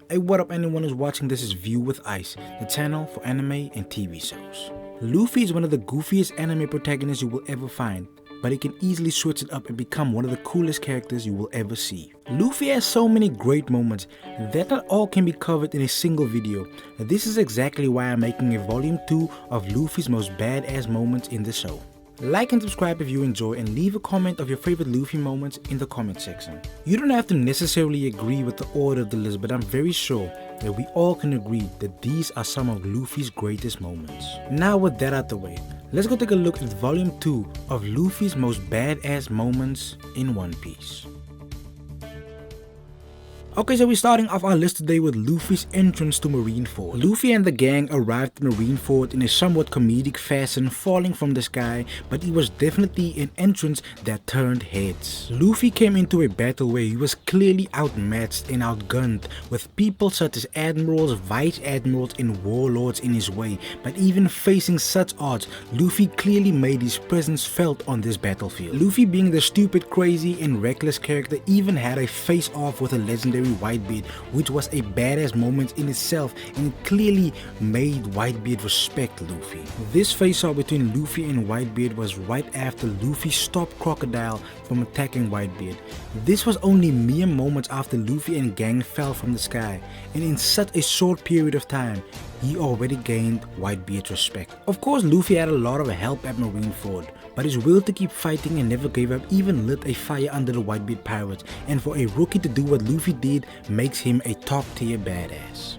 Hey, what up anyone who's watching this is View with Ice, the channel for anime and TV shows. Luffy is one of the goofiest anime protagonists you will ever find, but he can easily switch it up and become one of the coolest characters you will ever see. Luffy has so many great moments that not all can be covered in a single video. This is exactly why I'm making a volume 2 of Luffy's most badass moments in the show. Like and subscribe if you enjoy, and leave a comment of your favorite Luffy moments in the comment section. You don't have to necessarily agree with the order of the list, but I'm very sure that we all can agree that these are some of Luffy's greatest moments. Now with that out the way, let's go take a look at volume 2 of Luffy's most badass moments in One Piece. Okay, so we're starting off our list today with Luffy's entrance to Marineford. Luffy and the gang arrived at Marineford in a somewhat comedic fashion, falling from the sky, but it was definitely an entrance that turned heads. Luffy came into a battle where he was clearly outmatched and outgunned, with people such as admirals, vice admirals and warlords in his way, but even facing such odds, Luffy clearly made his presence felt on this battlefield. Luffy, being the stupid, crazy and reckless character, even had a face-off with a legendary Whitebeard, which was a badass moment in itself, and it clearly made Whitebeard respect Luffy. This face-off between Luffy and Whitebeard was right after Luffy stopped Crocodile from attacking Whitebeard. This was only mere moments after Luffy and gang fell from the sky, and in such a short period of time, he already gained Whitebeard's respect. Of course, Luffy had a lot of help at Marineford, but his will to keep fighting and never gave up even lit a fire under the Whitebeard pirates, and for a rookie to do what Luffy did makes him a top tier badass.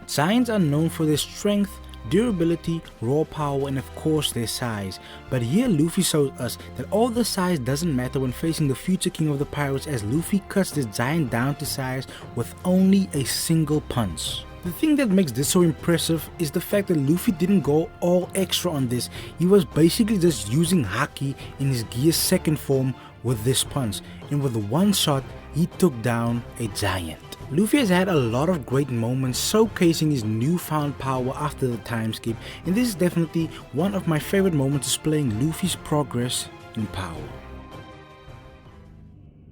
Giants are known for their strength, durability, raw power and of course their size, but here Luffy shows us that all the size doesn't matter when facing the future king of the pirates, as Luffy cuts this giant down to size with only a single punch. The thing that makes this so impressive is the fact that Luffy didn't go all extra on this. He was basically just using Haki in his Gear second form with this punch, and with one shot he took down a giant. Luffy has had a lot of great moments showcasing his newfound power after the time skip, and this is definitely one of my favorite moments displaying Luffy's progress in power.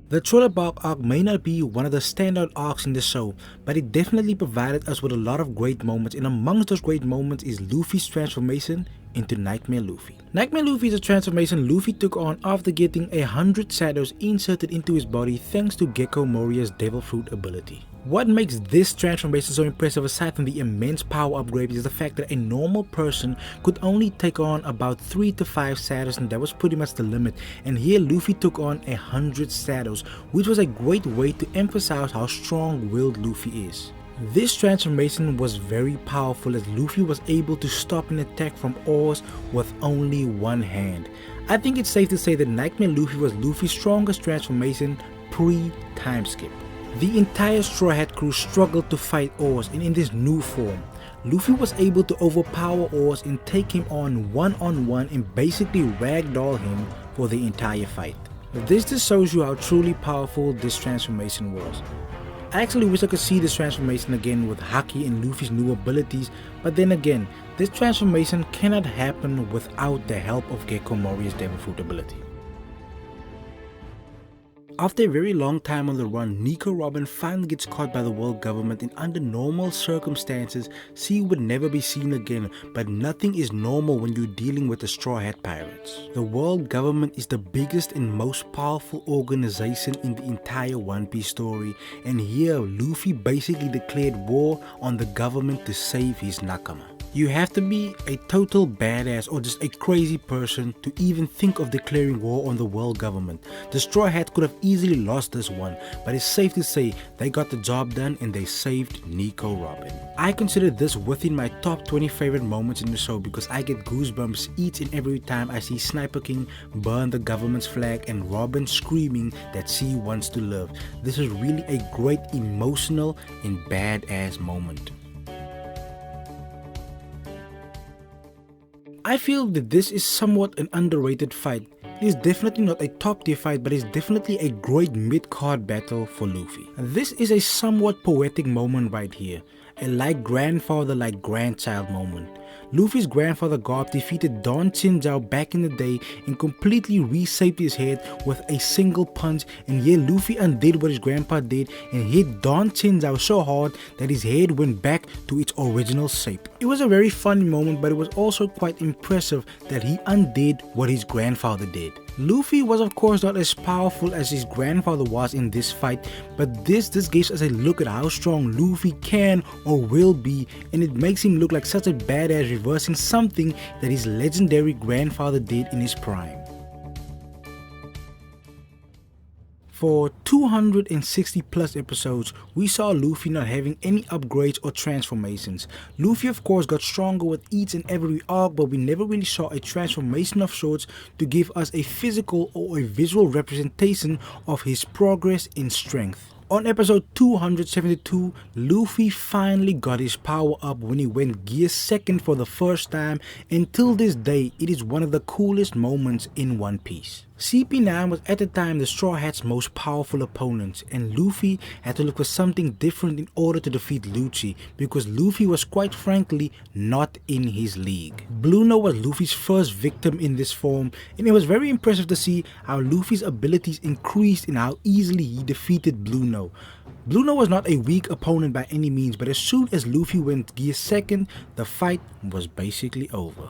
The Thriller Bark arc may not be one of the standout arcs in the show, but it definitely provided us with a lot of great moments, and amongst those great moments is Luffy's transformation into Nightmare Luffy. Nightmare Luffy is a transformation Luffy took on after getting 100 shadows inserted into his body thanks to Gecko Moria's Devil Fruit ability. What makes this transformation so impressive aside from the immense power upgrade is the fact that a normal person could only take on about 3 to 5 shadows, and that was pretty much the limit, and here Luffy took on 100 shadows, which was a great way to emphasize how strong-willed Luffy is. This transformation was very powerful as Luffy was able to stop an attack from oars with only one hand. I think it's safe to say that Nightmare Luffy was Luffy's strongest transformation pre-time skip. The entire Straw Hat crew struggled to fight Oars, and in this new form, Luffy was able to overpower Oars and take him on one-on-one and basically ragdoll him for the entire fight. This just shows you how truly powerful this transformation was. I actually wish I could see this transformation again with Haki and Luffy's new abilities, but then again, this transformation cannot happen without the help of Gecko Moria's Devil Fruit ability. After a very long time on the run, Nico Robin finally gets caught by the world government, and under normal circumstances, she would never be seen again, but nothing is normal when you're dealing with the Straw Hat Pirates. The world government is the biggest and most powerful organization in the entire One Piece story, and here Luffy basically declared war on the government to save his Nakama. You have to be a total badass or just a crazy person to even think of declaring war on the world government. The Straw Hat could have easily lost this one, but it's safe to say they got the job done and they saved Nico Robin. I consider this within my top 20 favorite moments in the show because I get goosebumps each and every time I see Sniper King burn the government's flag and Robin screaming that she wants to live. This is really a great emotional and badass moment. I feel that this is somewhat an underrated fight. It is definitely not a top tier fight, but it's definitely a great mid-card battle for Luffy. This is a somewhat poetic moment right here, a like grandfather like grandchild moment. Luffy's grandfather Garp defeated Don Chinzao back in the day and completely reshaped his head with a single punch, and yeah, Luffy undid what his grandpa did and hit Don Chinzao so hard that his head went back to its original shape. It was a very funny moment, but it was also quite impressive that he undid what his grandfather did. Luffy was of course not as powerful as his grandfather was in this fight, but this gives us a look at how strong Luffy can or will be, and it makes him look like such a badass, reversing something that his legendary grandfather did in his prime. For 260 plus episodes, we saw Luffy not having any upgrades or transformations. Luffy of course got stronger with each and every arc, but we never really saw a transformation of sorts to give us a physical or a visual representation of his progress in strength. On episode 272, Luffy finally got his power up when he went Gear 2nd for the first time, and till this day it is one of the coolest moments in One Piece. CP9 was at the time the Straw Hat's most powerful opponent, and Luffy had to look for something different in order to defeat Lucci, because Luffy was quite frankly not in his league. Blueno was Luffy's first victim in this form, and it was very impressive to see how Luffy's abilities increased and how easily he defeated Blueno. Blueno was not a weak opponent by any means, but as soon as Luffy went Gear 2nd, the fight was basically over.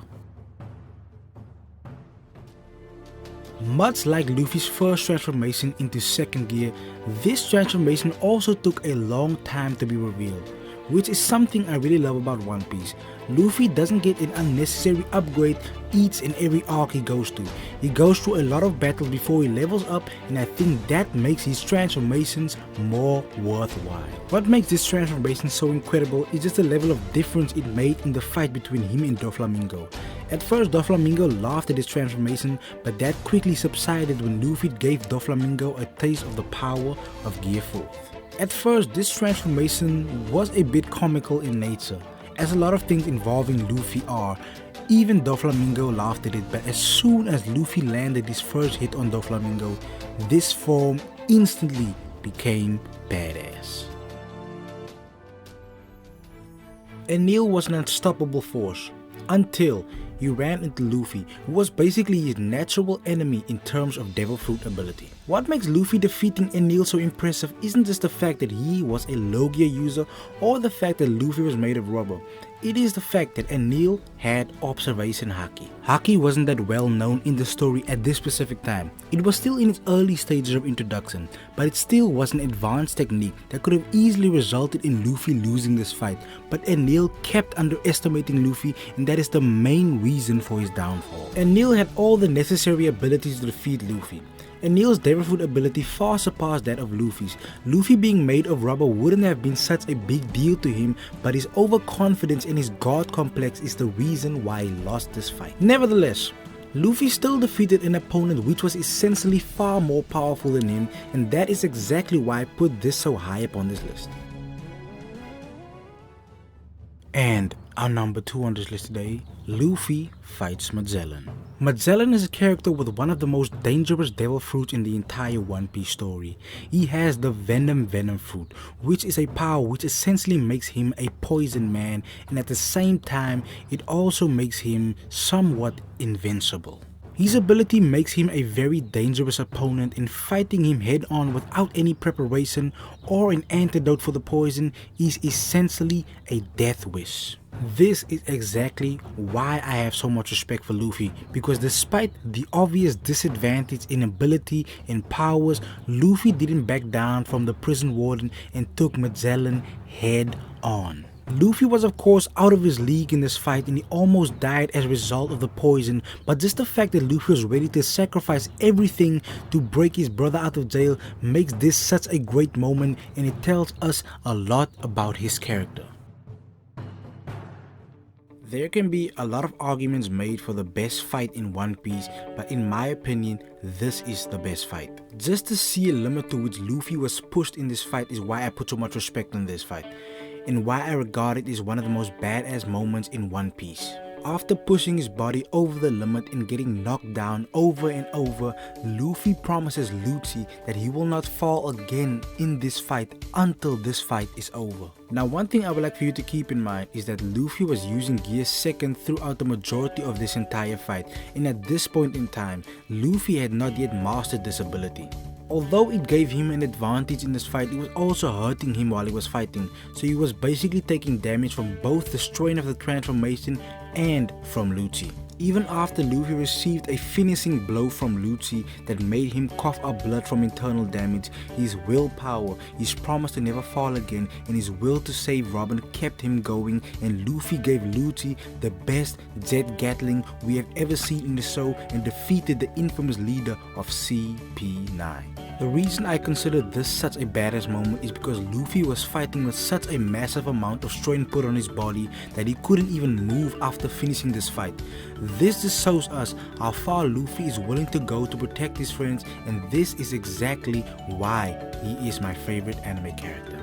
Much like Luffy's first transformation into 2nd gear, this transformation also took a long time to be revealed, which is something I really love about One Piece. Luffy doesn't get an unnecessary upgrade each and every arc he goes to. He goes through a lot of battles before he levels up, and I think that makes his transformations more worthwhile. What makes this transformation so incredible is just the level of difference it made in the fight between him and Doflamingo. At first Doflamingo laughed at his transformation, but that quickly subsided when Luffy gave Doflamingo a taste of the power of Gear 4th. At first this transformation was a bit comical in nature, as a lot of things involving Luffy are. Even Doflamingo laughed at it, but as soon as Luffy landed his first hit on Doflamingo, this form instantly became badass. Enel was an unstoppable force, until he ran into Luffy, who was basically his natural enemy in terms of Devil Fruit ability. What makes Luffy defeating Enel so impressive isn't just the fact that he was a Logia user or the fact that Luffy was made of rubber. It is the fact that Enel had observation haki. Haki wasn't that well known in the story at this specific time. It was still in its early stages of introduction, but it still was an advanced technique that could have easily resulted in Luffy losing this fight. But Enel kept underestimating Luffy, and that is the main reason for his downfall. Enel had all the necessary abilities to defeat Luffy. Enel's Devil Fruit ability far surpassed that of Luffy's. Luffy being made of rubber wouldn't have been such a big deal to him, but his overconfidence and his god complex is the reason why he lost this fight. Nevertheless, Luffy still defeated an opponent which was essentially far more powerful than him, and that is exactly why I put this so high up on this list. And our number 2 on this list today, Luffy fights Magellan. Magellan is a character with one of the most dangerous devil fruits in the entire One Piece story. He has the Venom fruit, which is a power which essentially makes him a poison man, and at the same time it also makes him somewhat invincible. His ability makes him a very dangerous opponent, and fighting him head on without any preparation or an antidote for the poison is essentially a death wish. This is exactly why I have so much respect for Luffy, because despite the obvious disadvantage in ability and powers, Luffy didn't back down from the prison warden and took Magellan head on. Luffy was of course out of his league in this fight, and he almost died as a result of the poison, but just the fact that Luffy was ready to sacrifice everything to break his brother out of jail makes this such a great moment, and it tells us a lot about his character. There can be a lot of arguments made for the best fight in One Piece, but in my opinion, this is the best fight. Just to see a limit to which Luffy was pushed in this fight is why I put so much respect on this fight, and why I regard it as one of the most badass moments in One Piece. After pushing his body over the limit and getting knocked down over and over, Luffy promises Lucci that he will not fall again in this fight until this fight is over. Now, one thing I would like for you to keep in mind is that Luffy was using Gear Second throughout the majority of this entire fight, and at this point in time, Luffy had not yet mastered this ability. Although it gave him an advantage in this fight, it was also hurting him while he was fighting, so he was basically taking damage from both the strain of the transformation and from Lucci. Even after Luffy received a finishing blow from Lucci that made him cough up blood from internal damage, his willpower, his promise to never fall again, and his will to save Robin kept him going, and Luffy gave Lucci the best jet gatling we have ever seen in the show and defeated the infamous leader of CP9. The reason I consider this such a badass moment is because Luffy was fighting with such a massive amount of strain put on his body that he couldn't even move after finishing this fight. This just shows us how far Luffy is willing to go to protect his friends, and this is exactly why he is my favorite anime character.